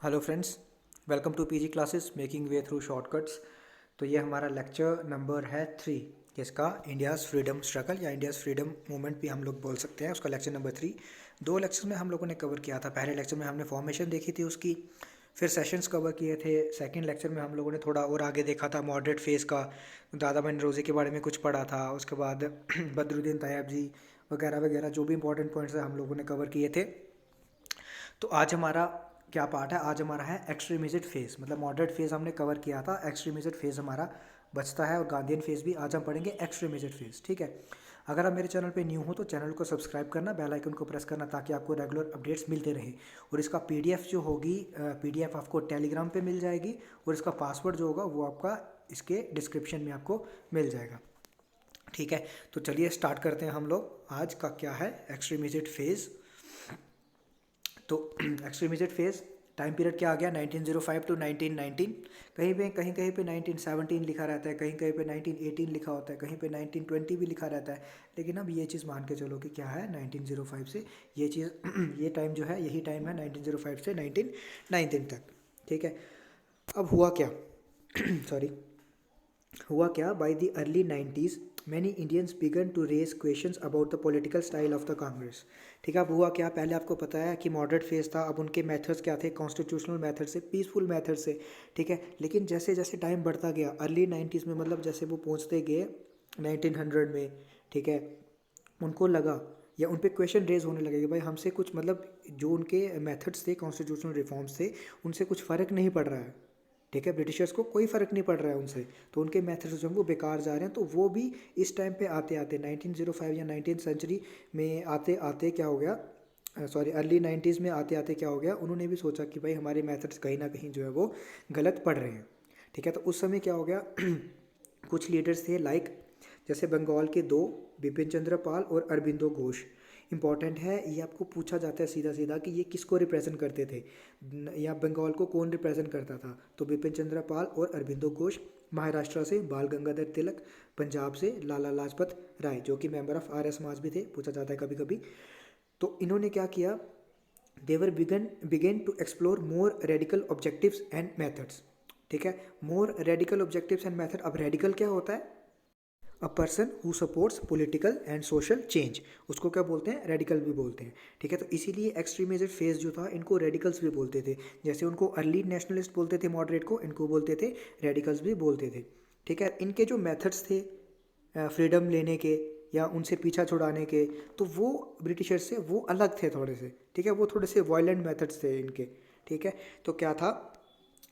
Hello friends, welcome to PG classes making way through shortcuts. तो ये हमारा lecture number है 3, जिसका इंडियाज़ फ्रीडम स्ट्रगल या इंडियाज़ फ्रीडम मूवमेंट भी हम लोग बोल सकते हैं। उसका लेक्चर नंबर 3 दो लेक्चर में हम लोगों ने कवर किया था। पहले लेक्चर में हमने फॉर्मेशन देखी थी उसकी, फिर सेशंस कवर किए थे। सेकंड लेक्चर में हम लोगों ने थोड़ा और आगे देखा था मॉडरेट फेज़ का, दादा बहन रोज़ी के बारे में कुछ पढ़ा था। उसके बाद बदरुद्दीन तैयब जी वगैरह वगैरह जो भी इंपॉर्टेंट पॉइंट्स हम लोगों ने कवर किए थे। तो आज हमारा क्या पार्ट है? आज हमारा है एक्सट्रीमिस्ट फेज़। मतलब मॉडरेट फेज़ हमने कवर किया था, एक्सट्रीमिस्ट फेज़ हमारा बचता है, और गांधीयन फेज़ भी आज हम पढ़ेंगे एक्सट्रीमिस्ट फेज़। ठीक है। अगर आप मेरे चैनल पे न्यू हो तो चैनल को सब्सक्राइब करना, बेल आइकन को प्रेस करना, ताकि आपको रेगुलर अपडेट्स मिलते रहे। और इसका पीडीएफ जो होगी, पीडीएफ आपको टेलीग्राम पे मिल जाएगी, और इसका पासवर्ड जो होगा वो आपका इसके डिस्क्रिप्शन में आपको मिल जाएगा। ठीक है, तो चलिए स्टार्ट करते हैं हम लोग। आज का क्या है? Extremist phase. तो एक्सट्रीमिस्ट फेज़ टाइम पीरियड क्या आ गया? 1905 टू 1919। कहीं कहीं पे 1917 लिखा रहता है, कहीं कहीं पे 1918 लिखा होता है, कहीं पे 1920 भी लिखा रहता है। लेकिन अब ये चीज़ मान के चलो कि क्या है, 1905 से ये चीज़ ये टाइम जो है यही टाइम है 1905 से 1919 तक। ठीक है। अब हुआ क्या? सॉरी, हुआ क्या? By the early 90s many Indians began to raise questions about the political style of the Congress. ठीक है। अब हुआ क्या? पहले आपको पता है कि मॉडरेट फेज था। अब उनके मेथड्स क्या थे? कॉन्स्टिट्यूशनल मेथड से, पीसफुल मेथड से। ठीक है। लेकिन जैसे जैसे टाइम बढ़ता गया अर्ली 90s में, मतलब जैसे वो पहुंचते गए 1900 में, ठीक है, उनको लगा या उन पे क्वेश्चन रेज होने लगे कि भाई हमसे कुछ, मतलब जो उनके मेथड्स थे, कॉन्स्टिट्यूशनल रिफॉर्म्स थे, उनसे कुछ फ़र्क नहीं पड़ रहा है। ठीक है। ब्रिटिशर्स को कोई फ़र्क नहीं पड़ रहा है उनसे, तो उनके मेथड्स जो हैं वो बेकार जा रहे हैं। तो वो भी इस टाइम पे आते आते 1905 या 19th सेंचुरी में आते आते क्या हो गया, सॉरी अर्ली 90s में आते आते क्या हो गया, उन्होंने भी सोचा कि भाई हमारे मेथड्स कहीं ना कहीं जो है वो गलत पड़ रहे हैं। ठीक है। तो उस समय क्या हो गया कुछ लीडर्स थे, लाइक जैसे बंगाल के दो, बिपिन चंद्र पाल और अरबिंदो घोष। इंपॉर्टेंट है, ये आपको पूछा जाता है सीधा सीधा कि ये किसको रिप्रेजेंट करते थे, या बंगाल को कौन रिप्रेजेंट करता था। तो बिपिन चंद्र पाल और अरबिंदो घोष। महाराष्ट्र से बाल गंगाधर तिलक। पंजाब से लाला लाजपत राय, जो कि मेंबर ऑफ आर्य समाज भी थे, पूछा जाता है कभी कभी। तो इन्होंने क्या किया? They were began to explore more radical objectives and methods. ठीक है। More radical objectives and method. अब रेडिकल क्या होता है? A person who supports political and social change, उसको क्या बोलते हैं? रेडिकल भी बोलते हैं। ठीक है। तो इसीलिए एक्सट्रीमिस्ट फेज जो था, इनको रेडिकल्स भी बोलते थे। जैसे उनको अर्ली नेशनलिस्ट बोलते थे मॉडरेट को, इनको बोलते थे रेडिकल्स भी बोलते थे। ठीक है। इनके जो मेथड्स थे फ्रीडम लेने के या उनसे पीछा छुड़ाने के, तो वो ब्रिटिशर्स से वो अलग थे थोड़े से। ठीक है। वो थोड़े से वायलेंट मेथड्स थे इनके। ठीक है। तो क्या था,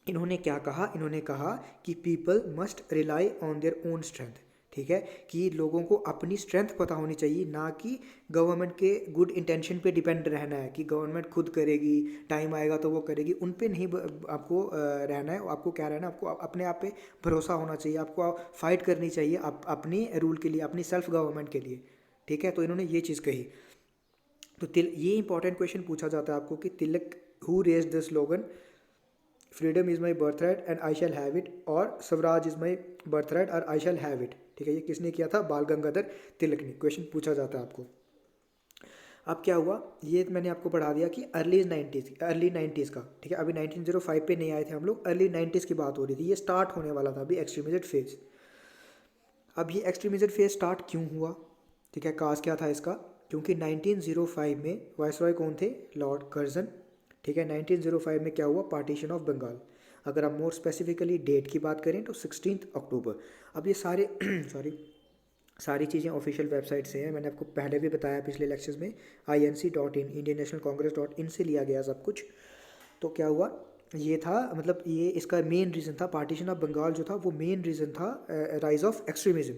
इन्होंने क्या कहा? इन्होंने कहा कि people must rely on their own strength. ठीक है। कि लोगों को अपनी स्ट्रेंथ पता होनी चाहिए, ना कि गवर्नमेंट के गुड इंटेंशन पे डिपेंड रहना है कि गवर्नमेंट खुद करेगी, टाइम आएगा तो वो करेगी। उन पे नहीं आपको रहना है। आपको क्या रहना है? आपको अपने आप पे भरोसा होना चाहिए। आपको फाइट करनी चाहिए अपनी रूल के लिए, अपनी सेल्फ गवर्नमेंट के लिए। ठीक है। तो इन्होंने ये चीज़ कही। तो ये इंपॉर्टेंट क्वेश्चन पूछा जाता है आपको कि Tilak who raised the slogan freedom is my birthright and I shall have it, और Swaraj is my birthright और आई शैल हैव इट। ठीक है। ये किसने किया था? बाल गंगाधर तिलक ने। क्वेश्चन पूछा जाता है आपको। अब क्या हुआ, ये मैंने आपको पढ़ा दिया कि अर्ली नाइन्टीज़ का। ठीक है। अभी 1905 पे नहीं आए थे हम लोग, अर्ली 90s की बात हो रही थी। ये स्टार्ट होने वाला था अभी एक्सट्रीमिस्ट फेज। अब ये एक्सट्रीमिस्ट फेज स्टार्ट क्यों हुआ? ठीक है। काज क्या था इसका? क्योंकि 1905 में वायसरॉय कौन थे? Lord Curzon. ठीक है। 1905 में क्या हुआ? Partition of Bengal. अगर हम मोर स्पेसिफिकली डेट की बात करें तो 16 अक्टूबर। अब ये सारे सॉरी, सारी चीज़ें ऑफिशियल वेबसाइट से हैं। मैंने आपको पहले भी बताया पिछले लेक्चर्स में, INC.in, Indian national Congress dot in से लिया गया सब कुछ। तो क्या हुआ, ये था, मतलब ये इसका मेन रीज़न था, पार्टीशन ऑफ बंगाल जो था वो मेन रीज़न था राइज ऑफ एक्सट्रीमिज्म।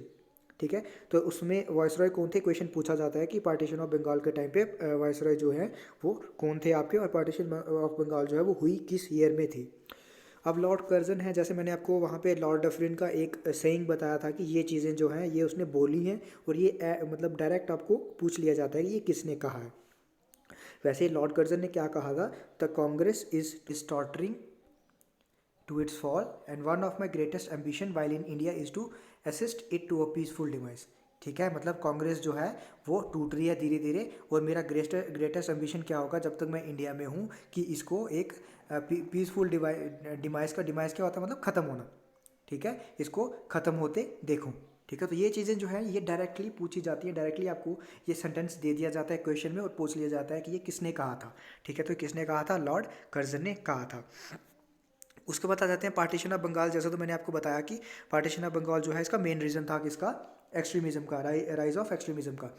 ठीक है। तो उसमें वायसरॉय कौन थे? क्वेश्चन पूछा जाता है कि पार्टीशन ऑफ बंगाल के टाइम पे वायसरॉय जो है वो कौन थे आपके, और पार्टीशन ऑफ बंगाल जो है वो हुई किस ईयर में थी। अब लॉर्ड कर्जन है, जैसे मैंने आपको वहाँ पे लॉर्ड डफरिन का एक सेइंग बताया था कि ये चीज़ें जो हैं ये उसने बोली हैं, और ये मतलब डायरेक्ट आपको पूछ लिया जाता है कि ये किसने कहा है। वैसे लॉर्ड कर्जन ने क्या कहा था? The Congress is distorting to its fall, and one of my greatest ambition while in India is to assist it to a peaceful demise। ठीक है। मतलब कांग्रेस जो है वो टूट रही है धीरे धीरे, और मेरा ग्रेटेस्ट एम्बिशन क्या होगा जब तक मैं इंडिया में हूँ कि इसको एक पीसफुल डिमाइस का डिमाइस क्या होता है, मतलब ख़त्म होना, ठीक है, इसको ख़त्म होते देखूं, ठीक है। तो ये चीज़ें जो है ये डायरेक्टली पूछी जाती है, डायरेक्टली आपको ये सेंटेंस दे दिया जाता है क्वेश्चन में और पूछ लिया जाता है कि ये किसने कहा था, ठीक है। तो किसने कहा था, लॉर्ड कर्जन ने कहा था। उसके बाद आ जाते हैं पार्टीशन ऑफ बंगाल। जैसा तो मैंने आपको बताया कि पार्टीशन ऑफ बंगाल जो है इसका मेन रीज़न था किसका, एक्सट्रीमिज्म का, राइज ऑफ एक्सट्रीमिज्म का।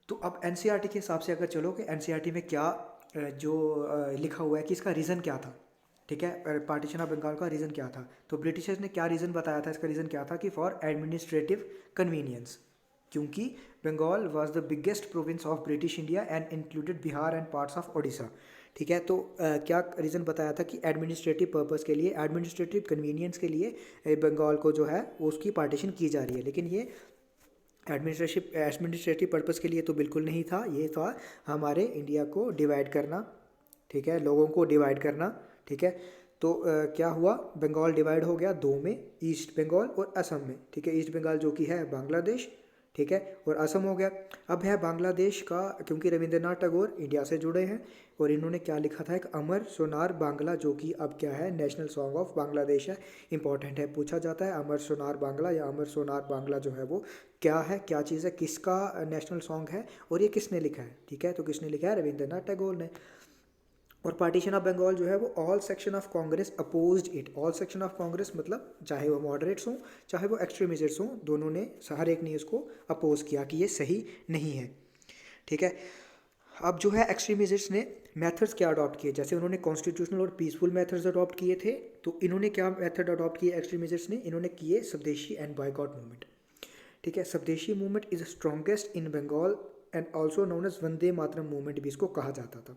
तो अब एनसीईआरटी के हिसाब से अगर चलो कि एनसीईआरटी में क्या जो लिखा हुआ है कि इसका रीज़न क्या था, ठीक है, पार्टीशन ऑफ बंगाल का रीज़न क्या था। तो ब्रिटिशर्स ने क्या रीज़न बताया था, इसका रीज़न क्या था कि फॉर एडमिनिस्ट्रेटिव कन्वीनियंस, क्योंकि Bengal was the biggest province of British India and included Bihar and parts of Odisha, ठीक है। तो क्या रीज़न बताया था कि एडमिनिस्ट्रेटिव पर्पज़ के लिए, एडमिनिस्ट्रेटिव कन्वीनियंस के लिए बंगाल को जो है उसकी पार्टीशन की जा रही है। लेकिन ये एडमिनिस्ट्रेटिव पर्पज़ के लिए तो बिल्कुल नहीं था, ये था हमारे इंडिया को डिवाइड करना, ठीक है, लोगों को डिवाइड करना, ठीक है। तो क्या हुआ, बंगाल डिवाइड हो गया दो में, ईस्ट बंगाल और असम में, ठीक है। ईस्ट बंगाल जो कि है बांग्लादेश, ठीक है, और असम हो गया। अब है बांग्लादेश का, क्योंकि रविंद्रनाथ टैगोर इंडिया से जुड़े हैं और इन्होंने क्या लिखा था, एक अमर सोनार बांग्ला, जो कि अब क्या है नेशनल सॉन्ग ऑफ बांग्लादेश है, इंपॉर्टेंट है, पूछा जाता है अमर सोनार बांग्ला या अमर सोनार बांग्ला जो है वो क्या है, क्या चीज़ है, किसका नेशनल सॉन्ग है और ये किसने लिखा है, ठीक है। तो किसने लिखा है, रविंद्रनाथ टैगोर ने। और पार्टीशन ऑफ बंगाल जो है वो all section of Congress opposed it, all section of Congress मतलब चाहे वो मॉडरेट्स हों चाहे वो एक्सट्रीमिस्ट्स हों, दोनों ने, हर एक ने इसको अपोज किया कि ये सही नहीं है, ठीक है। अब जो है एक्सट्रीमिस्ट्स ने मेथड्स क्या अडॉप्ट किए, जैसे उन्होंने कॉन्स्टिट्यूशनल और पीसफुल मेथड्स अडॉप्ट किए थे, तो इन्होंने क्या मेथड अडॉप्ट किए एक्सट्रीमिस्ट्स ने, इन्होंने किए स्वदेशी एंड बॉयकॉट मूवमेंट, ठीक है। Swadeshi movement is strongest in Bengal and also known as Vande Mataram movement भी इसको कहा जाता था,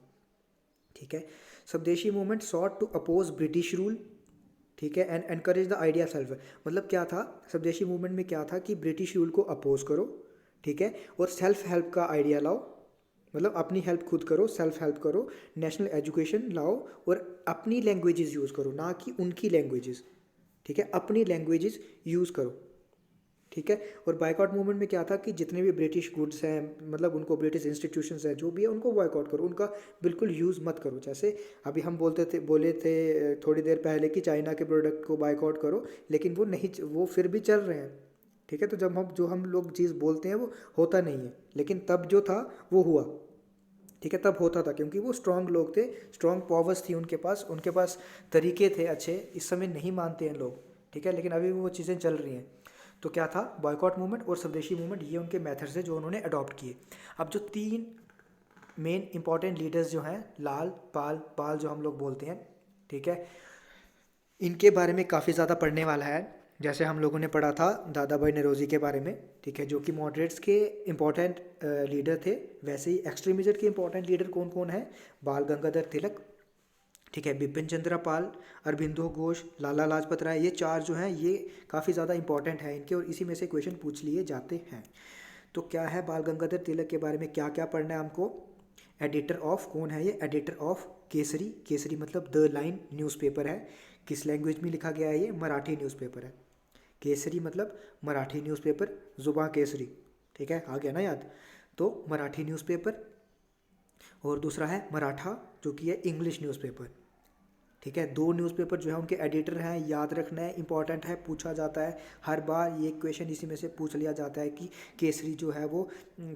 ठीक है। Swadeshi movement sought to oppose British rule, ठीक है, and encourage the idea self, मतलब क्या था स्वदेशी मूवमेंट में, क्या था कि ब्रिटिश रूल को अपोज करो, ठीक है, और सेल्फ हेल्प का आइडिया लाओ, मतलब अपनी हेल्प खुद करो, सेल्फ हेल्प करो, नेशनल एजुकेशन लाओ और अपनी लैंग्वेजेस यूज़ करो, ना कि उनकी लैंग्वेजेस, ठीक है, अपनी लैंग्वेजेस यूज़ करो, ठीक है। और बायकॉट मूवमेंट में क्या था कि जितने भी ब्रिटिश गुड्स हैं, मतलब उनको ब्रिटिश इंस्टीट्यूशंस हैं जो भी है उनको बॉयकॉट करो, उनका बिल्कुल यूज़ मत करो। जैसे अभी हम बोले थे थोड़ी देर पहले कि चाइना के प्रोडक्ट को बायकॉट करो, लेकिन वो नहीं, वो फिर भी चल रहे हैं, ठीक है। तो जब हम लोग चीज़ बोलते हैं वो होता नहीं है, लेकिन तब जो था वो हुआ, ठीक है, तब होता था, क्योंकि वो स्ट्रांग लोग थे, स्ट्रांग पावर्स थी उनके पास तरीके थे अच्छे। इस समय नहीं मानते हैं लोग, ठीक है, लेकिन अभी भी वो चीज़ें चल रही हैं। तो क्या था, बॉयकॉट मूवमेंट और स्वदेशी मूवमेंट, ये उनके मेथड्स हैं जो उन्होंने अडॉप्ट किए। अब जो तीन मेन इंपॉर्टेंट लीडर्स जो हैं, लाल पाल जो हम लोग बोलते हैं, ठीक है, इनके बारे में काफ़ी ज़्यादा पढ़ने वाला है। जैसे हम लोगों ने पढ़ा था दादा भाई नौरोजी के बारे में, ठीक है, जो कि मॉडरेट्स के इंपॉर्टेंट लीडर थे। वैसे ही एक्सट्रीमिस्ट के इंपॉर्टेंट लीडर कौन कौन है, बाल गंगाधर तिलक, ठीक है, बिपिन चंद्र पाल, अरबिंदो घोष, लाला लाजपत राय, ये चार जो हैं ये काफ़ी ज़्यादा इंपॉर्टेंट है इनके, और इसी में से क्वेश्चन पूछ लिए जाते हैं। तो क्या है, बाल गंगाधर तिलक के बारे में क्या क्या पढ़ना है हमको। एडिटर ऑफ, कौन है ये, एडिटर ऑफ केसरी, केसरी मतलब द लाइन न्यूज़पेपर है, किस लैंग्वेज में लिखा गया है, ये मराठी न्यूज़पेपर है। केसरी मतलब मराठी न्यूज़पेपर, जुबां केसरी, ठीक है, आ गया ना याद। तो मराठी न्यूज़पेपर, और दूसरा है मराठा जो कि है इंग्लिश न्यूज़पेपर, ठीक है। दो न्यूज़पेपर जो है उनके एडिटर हैं, याद रखना है, इंपॉर्टेंट है, पूछा जाता है हर बार, ये क्वेश्चन इसी में से पूछ लिया जाता है कि केसरी जो है वो,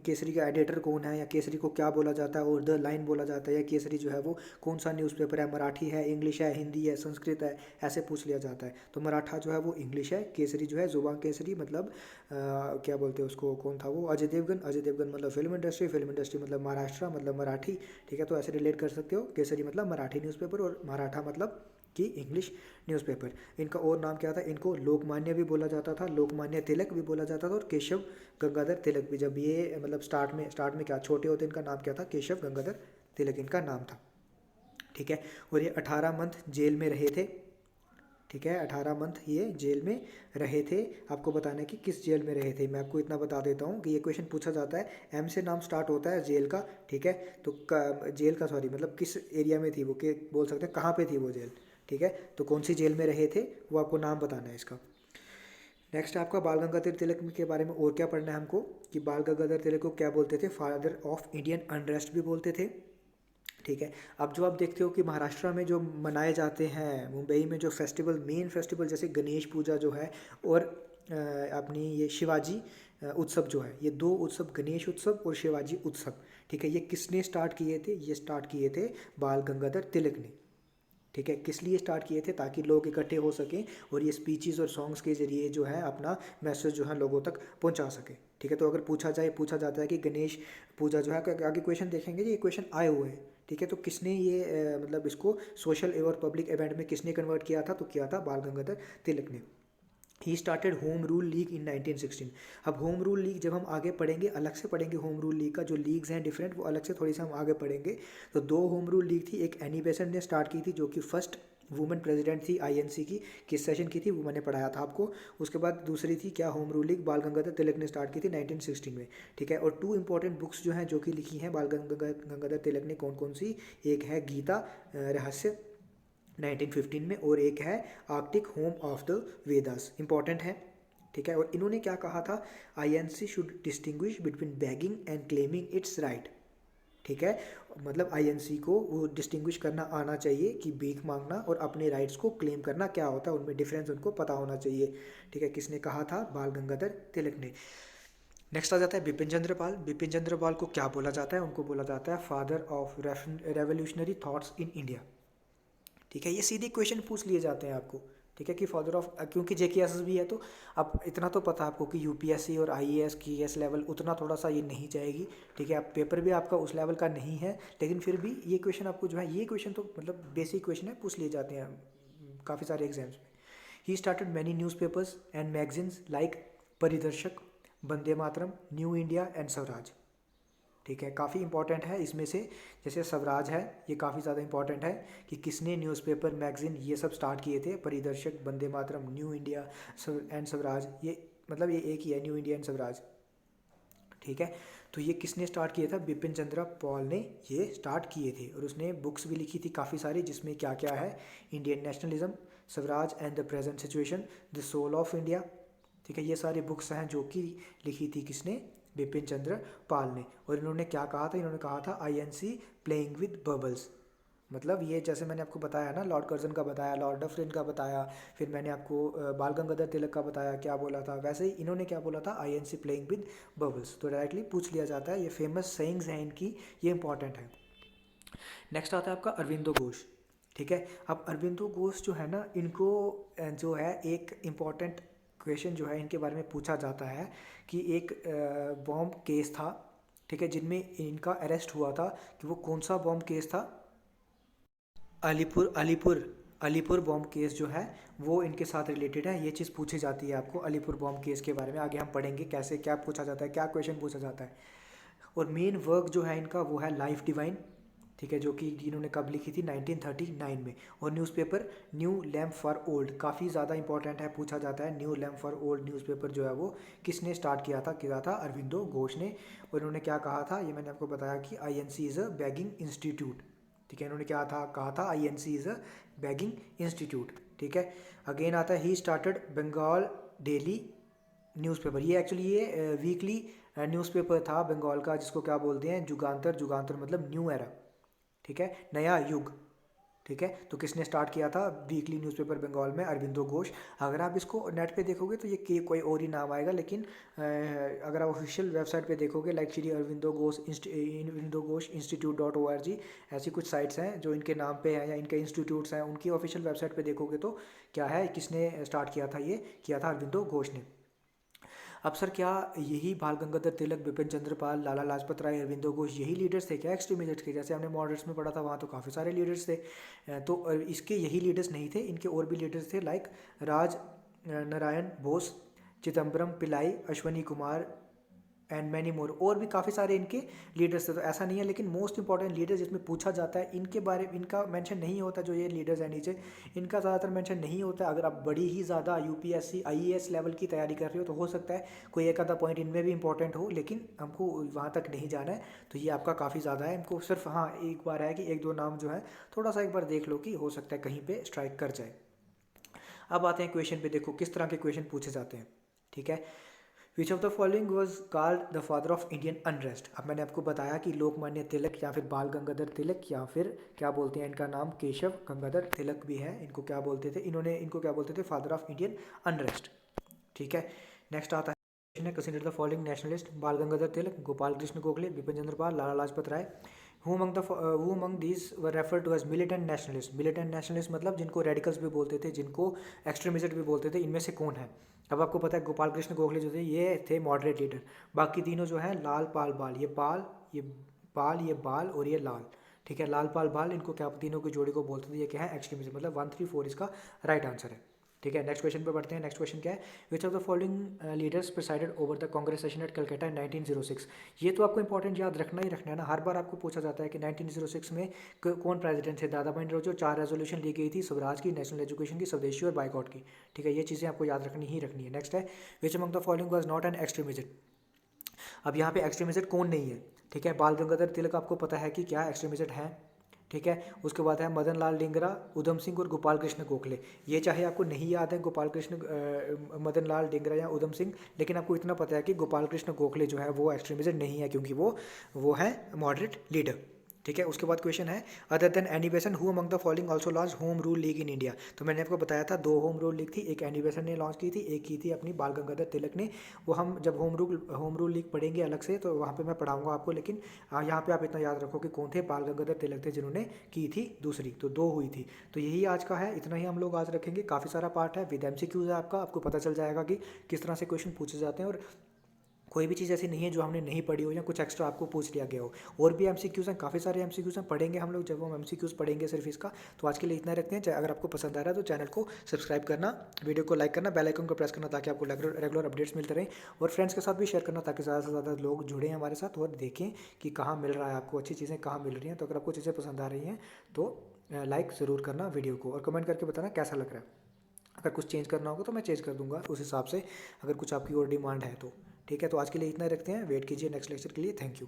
केसरी का एडिटर कौन है, या केसरी को क्या बोला जाता है, और द लाइन बोला जाता है, या केसरी जो है वो कौन सा न्यूज़पेपर है, मराठी है, इंग्लिश है, हिंदी है, संस्कृत है, ऐसे पूछ लिया जाता है। तो मराठा जो है वो इंग्लिश है, केसरी जो है जुबान केसरी मतलब क्या बोलते हैं उसको, कौन था वो, अजय देवगन, अजय देवगन मतलब फिल्म इंडस्ट्री मतलब महाराष्ट्र मतलब मराठी, ठीक है। तो ऐसे रिलेट कर सकते हो, केसरी मतलब मराठी न्यूज़पेपर और मराठा मतलब कि इंग्लिश न्यूज़पेपर। इनका और नाम क्या था, इनको लोकमान्य भी बोला जाता था, लोकमान्य तिलक भी बोला जाता था, और केशव गंगाधर तिलक भी। जब ये मतलब स्टार्ट में क्या छोटे होते इनका नाम क्या था, केशव गंगाधर तिलक इनका नाम था, ठीक है। और ये 18 मंथ जेल में रहे थे, ठीक है, 18 मंथ ये जेल में रहे थे। आपको बताना है कि किस जेल में रहे थे, मैं आपको इतना बता देता हूँ कि ये क्वेश्चन पूछा जाता है, एम से नाम स्टार्ट होता है जेल का, ठीक है। तो जेल का सॉरी मतलब किस एरिया में थी वो, के बोल सकते हैं कहाँ पे थी वो जेल, ठीक है। तो कौन सी जेल में रहे थे वो आपको नाम बताना है इसका। नेक्स्ट आपका बाल गंगाधर तिलक के बारे में और क्या पढ़ना है हमको, कि बाल गंगाधर तिलक को क्या बोलते थे, फादर ऑफ इंडियन अनरेस्ट भी बोलते थे, ठीक है। अब जो आप देखते हो कि महाराष्ट्र में जो मनाए जाते हैं, मुंबई में जो फेस्टिवल, मेन फेस्टिवल जैसे गणेश पूजा जो है, और अपनी ये शिवाजी उत्सव जो है, ये दो उत्सव, गणेश उत्सव और शिवाजी उत्सव, ठीक है, ये किसने स्टार्ट किए थे? ये स्टार्ट किए थे बाल गंगाधर तिलक ने। ठीक है, किस लिए स्टार्ट किए थे? ताकि लोग इकट्ठे हो सकें और ये स्पीचेस और सॉन्ग्स के जरिए जो है अपना मैसेज जो है लोगों तक पहुंचा सके। ठीक है, तो अगर पूछा जाता है कि गणेश पूजा जो है, आगे क्वेश्चन देखेंगे, ये क्वेश्चन आए हुए हैं। ठीक है, तो किसने ये मतलब इसको सोशल और पब्लिक इवेंट में किसने कन्वर्ट किया था? तो किया था बाल गंगाधर तिलक ने। He started home rule league in 1916। अब होम रूल लीग जब हम आगे पढ़ेंगे, अलग से पढ़ेंगे होम रूल लीग का, जो लीग्स हैं डिफरेंट, वो अलग से थोड़ी सी हम आगे पढ़ेंगे। तो दो होम रूल लीग थी, एक एनी बेसेंट ने स्टार्ट की थी जो कि फर्स्ट वुमेन प्रेसिडेंट थी आईएनसी की, किस सेशन की थी वो मैंने पढ़ाया था आपको। उसके बाद दूसरी थी क्या? होम रूल लीग, बाल गंगाधर तिलक ने स्टार्ट की थी 1916 में। ठीक है, और टू इंपॉर्टेंट बुक्स जो हैं जो कि लिखी हैं बाल गंगाधर तिलक ने, कौन कौन सी? एक है गीता रहस्य 1915 में, और एक है Arctic home of the Vedas, important है। ठीक है, और इन्होंने क्या कहा था? INC should distinguish between bagging and claiming it's right. ठीक है, मतलब आईएनसी को वो डिस्टिंग्विश करना आना चाहिए कि भीख मांगना और अपने राइट्स को क्लेम करना क्या होता है, उनमें डिफरेंस उनको पता होना चाहिए। ठीक है, किसने कहा था? बाल गंगाधर तिलक ने। नेक्स्ट आ जाता है बिपिन चंद्र पाल। बिपिन चंद्र पाल को क्या बोला जाता है? उनको बोला जाता है father of revolutionary thoughts in India. ठीक है, ये सीधे क्वेश्चन पूछ लिए जाते हैं आपको। ठीक है, कि फादर ऑफ, क्योंकि जेकेएस भी है तो अब इतना तो पता है आपको कि यूपीएससी और आईएएस की एस लेवल उतना थोड़ा सा ये नहीं जाएगी। ठीक है, अब पेपर भी आपका उस लेवल का नहीं है, लेकिन फिर भी ये क्वेश्चन आपको जो है, ये क्वेश्चन तो मतलब बेसिक क्वेश्चन है, पूछ लिए जाते हैं काफ़ी सारे एग्जाम्स में। He started many newspapers and magazines like Paridarshak, Vande Mataram, New India and Swaraj. ठीक है, काफ़ी इंपॉर्टेंट है इसमें से, जैसे स्वराज है, ये काफ़ी ज़्यादा इंपॉर्टेंट है कि किसने न्यूज़पेपर, मैगजीन ये सब स्टार्ट किए थे? परिदर्शक, Vande Mataram, New India and Swaraj, ये मतलब ये एक ही है, न्यू इंडिया एंड स्वराज। ठीक है, तो ये किसने स्टार्ट किया था? बिपिन चंद्र पॉल ने ये स्टार्ट किए थे, और उसने बुक्स भी लिखी थी काफ़ी सारी, जिसमें क्या क्या है? Indian nationalism, swaraj and the present situation, the soul of India. ठीक है, ये सारी बुक्स हैं जो कि लिखी थी किसने? बिपिन चंद्र पाल ने। और इन्होंने क्या कहा था? इन्होंने कहा था आईएनसी प्लेइंग विद बबल्स। मतलब ये जैसे मैंने आपको बताया ना, लॉर्ड कर्जन का बताया, लॉर्ड डफरिन का बताया, फिर मैंने आपको बाल गंगाधर तिलक का बताया क्या बोला था, वैसे ही इन्होंने क्या बोला था? INC playing with bubbles. तो डायरेक्टली पूछ लिया जाता है, ये फेमस सेइंग्स हैं इनकी, ये इंपॉर्टेंट है। नेक्स्ट आता है आपका अरविंदो घोष। ठीक है, अब अरविंदो घोष जो है ना, इनको जो है एक इम्पॉर्टेंट क्वेश्चन जो है इनके बारे में पूछा जाता है कि एक बॉम्ब केस था, ठीक है, जिनमें इनका अरेस्ट हुआ था, कि वो कौन सा बॉम्ब केस था? अलीपुर अलीपुर अलीपुर बॉम्ब केस जो है वो इनके साथ रिलेटेड है। ये चीज़ पूछी जाती है आपको अलीपुर बॉम्ब केस के बारे में, आगे हम पढ़ेंगे कैसे क्या पूछा जाता है, क्या क्वेश्चन पूछा जाता है। और मेन वर्क जो है इनका वो है लाइफ डिवाइन। ठीक है, जो कि इन्होंने कब लिखी थी? 1939 में। और newspaper new lamp for old, काफ़ी ज़्यादा इंपॉर्टेंट है, पूछा जाता है। New lamp for old newspaper जो है वो किसने स्टार्ट किया था? अरविंदो घोष ने। और इन्होंने क्या कहा था? ये मैंने आपको बताया कि INC is a begging institute. ठीक है, इन्होंने क्या था कहा था? INC is a begging institute. ठीक है, अगेन आता है he started Bengal daily newspaper. ये एक्चुअली ये वीकली न्यूज़पेपर था बंगाल का, जिसको क्या बोलते हैं? जुगांतर। जुगांतर मतलब न्यू एरा। ठीक है, नया युग। ठीक है, तो किसने स्टार्ट किया था वीकली न्यूज़पेपर बंगाल में? अरविंदो घोष। अगर आप इसको नेट पे देखोगे तो ये कोई और ही नाम आएगा, लेकिन अगर आप ऑफिशियल वेबसाइट पे देखोगे, लाइक श्री अरविंदो घोष institute.org, ऐसी कुछ साइट्स हैं जो इनके नाम पे हैं या इनके इंस्टीट्यूट्स हैं, उनकी ऑफिशियल वेबसाइट पे देखोगे तो क्या है, किसने स्टार्ट किया था? ये किया था अरविंदो घोष ने। अब सर क्या यही बाल गंगाधर तिलक, बिपिन चंद्र पाल, लाला लाजपत राय, अरविंदो घोष यही लीडर्स थे क्या एक्सट्रीमिस्ट के? जैसे हमने मॉडरेट्स में पढ़ा था, वहाँ तो काफ़ी सारे लीडर्स थे। तो इसके यही लीडर्स नहीं थे, इनके और भी लीडर्स थे, like Raj Narayan Bose, Chidambaram Pillai, Ashwani Kumar and many more, और भी काफ़ी सारे इनके लीडर्स थे। तो ऐसा नहीं है, लेकिन मोस्ट इंपॉर्टेंट लीडर जिसमें पूछा जाता है इनके बारे, इनका मेंशन नहीं होता। जो ये लीडर्स हैं नीचे, इनका ज़्यादातर मेंशन नहीं होता। अगर आप बड़ी ही ज़्यादा यूपीएससी आईएएस लेवल की तैयारी कर रहे हो तो हो सकता है कोई एक आधा पॉइंट इनमें भी इंपॉर्टेंट हो, लेकिन हमको वहाँ तक नहीं जाना है। तो ये आपका काफ़ी ज़्यादा है, इनको सिर्फ हाँ एक बार है कि एक दो नाम जो है थोड़ा सा एक बार देख लो कि हो सकता है कहीं पर स्ट्राइक कर जाए। अब आते हैं क्वेश्चन पे, देखो किस तरह के क्वेश्चन पूछे जाते हैं। ठीक है, which of the following was called the father of Indian unrest. अब मैंने आपको बताया कि लोकमान्य तिलक या फिर बाल गंगाधर तिलक या फिर क्या बोलते हैं, इनका नाम केशव गंगाधर तिलक भी है, इनको क्या बोलते थे, इनको क्या बोलते थे, फादर ऑफ इंडियन अनरेस्ट। ठीक है, नेक्स्ट आता है consider the following nationalist. Bal Gangadhar Tilak, Gopal Krishna Gokhale, Bipin Chandra Pal, Lala Lajpat Rai. Who among these were refer to as militant nationalist. Militant nationalist मतलब जिनको रेडिकल्स भी बोलते थे, जिनको एक्सट्रीमिस्ट भी बोलते थे, इनमें से कौन है? अब आपको पता है गोपाल कृष्ण गोखले जो थे ये थे मॉडरेट लीडर। बाकी तीनों जो है लाल पाल बाल, ये पाल ये बाल और ये लाल। ठीक है, लाल पाल बाल, इनको क्या तीनों की जोड़ी को बोलते थे, ये क्या है, एक्सट्रीमिस्ट। मतलब 1, 3, 4 इसका राइट आंसर है। ठीक है, नेक्स्ट क्वेश्चन पे बढ़ते हैं। नेक्स्ट क्वेश्चन क्या है, which of the following leaders presided over the Congress session at Calcutta in 1906। ये तो आपको इंपॉर्टेंट याद रखना ही रखना है ना, हर बार आपको पूछा जाता है कि 1906 में कौन प्रेसिडेंट थे। दादा भाई नौरोजी, 4 रेजोल्यूशन ली गई थी, स्वराज की, नेशनल एजुकेशन की, स्वदेशी और बाइकआउट की। ठीक है, ये चीज़ें आपको याद रखनी ही रखनी है। नेक्स्ट है, which among the following was not an extremist. अब यहाँ पे एक्सट्रीमिस्ट कौन नहीं है? ठीक है, बाल गंगाधर तिलक आपको पता है कि क्या एक्सट्रीमिस्ट है। ठीक है, उसके बाद है मदन लाल डिंगरा, उधम सिंह और गोपाल कृष्ण गोखले। ये चाहे आपको नहीं याद है गोपाल कृष्ण मदन लाल डिंगरा या उधम सिंह, लेकिन आपको इतना पता है कि गोपाल कृष्ण गोखले जो है वो एक्सट्रीमिस्ट नहीं है, क्योंकि वो है मॉडरेट लीडर। ठीक है, उसके बाद क्वेश्चन है, अदर देन एनी बेसन who among the following also launch home rule league in India. तो मैंने आपको बताया था 2 होम रूल लीग थी, एक एनी बेसन ने लॉन्च की थी, एक की थी अपनी बाल गंगाधर तिलक ने। वो हम जब होम रूल लीग पढ़ेंगे अलग से तो वहाँ पे मैं पढ़ाऊंगा आपको, लेकिन यहाँ पे आप इतना याद रखो कि कौन थे, बाल गंगाधर तिलक थे जिन्होंने की थी दूसरी, तो 2 हुई थी। तो यही आज का है, इतना ही हम लोग आज रखेंगे। काफ़ी सारा पार्ट है, विद एमसीक्यूज है आपका, आपको पता चल जाएगा कि किस तरह से क्वेश्चन पूछे जाते हैं, और कोई भी चीज़ ऐसी नहीं है जो हमने नहीं पढ़ी हो या कुछ एक्स्ट्रा आपको पूछ लिया गया हो। और भी एमसीक्यूज़ हैं, काफ़ी सारे एमसीक्यूज़ हैं, पढ़ेंगे हम लोग जब हम एमसीक्यूज़ पढ़ेंगे सिर्फ इसका। तो आज के लिए इतना रखते हैं। अगर आपको पसंद आ रहा है तो चैनल को सब्सक्राइब करना, वीडियो को लाइक करना, बेल आइकन को प्रेस करना, ताकि आपको रेगुलर अपडेट्स मिलते रहें। और फ्रेंड्स के साथ भी शेयर करना, ताकि ज़्यादा से ज़्यादा लोग जुड़ें हमारे साथ और देखें कि कहाँ मिल रहा है आपको, अच्छी चीज़ें कहाँ मिल रही हैं। तो अगर आपको चीज़ें पसंद आ रही हैं तो लाइक ज़रूर करना वीडियो को, और कमेंट करके बताना कैसा लग रहा है। अगर कुछ चेंज करना होगा तो मैं चेंज कर दूंगा उस हिसाब से, अगर कुछ आपकी और डिमांड है तो। ठीक है, तो आज के लिए इतना रखते हैं, वेट कीजिए नेक्स्ट लेक्चर के लिए। Thank you.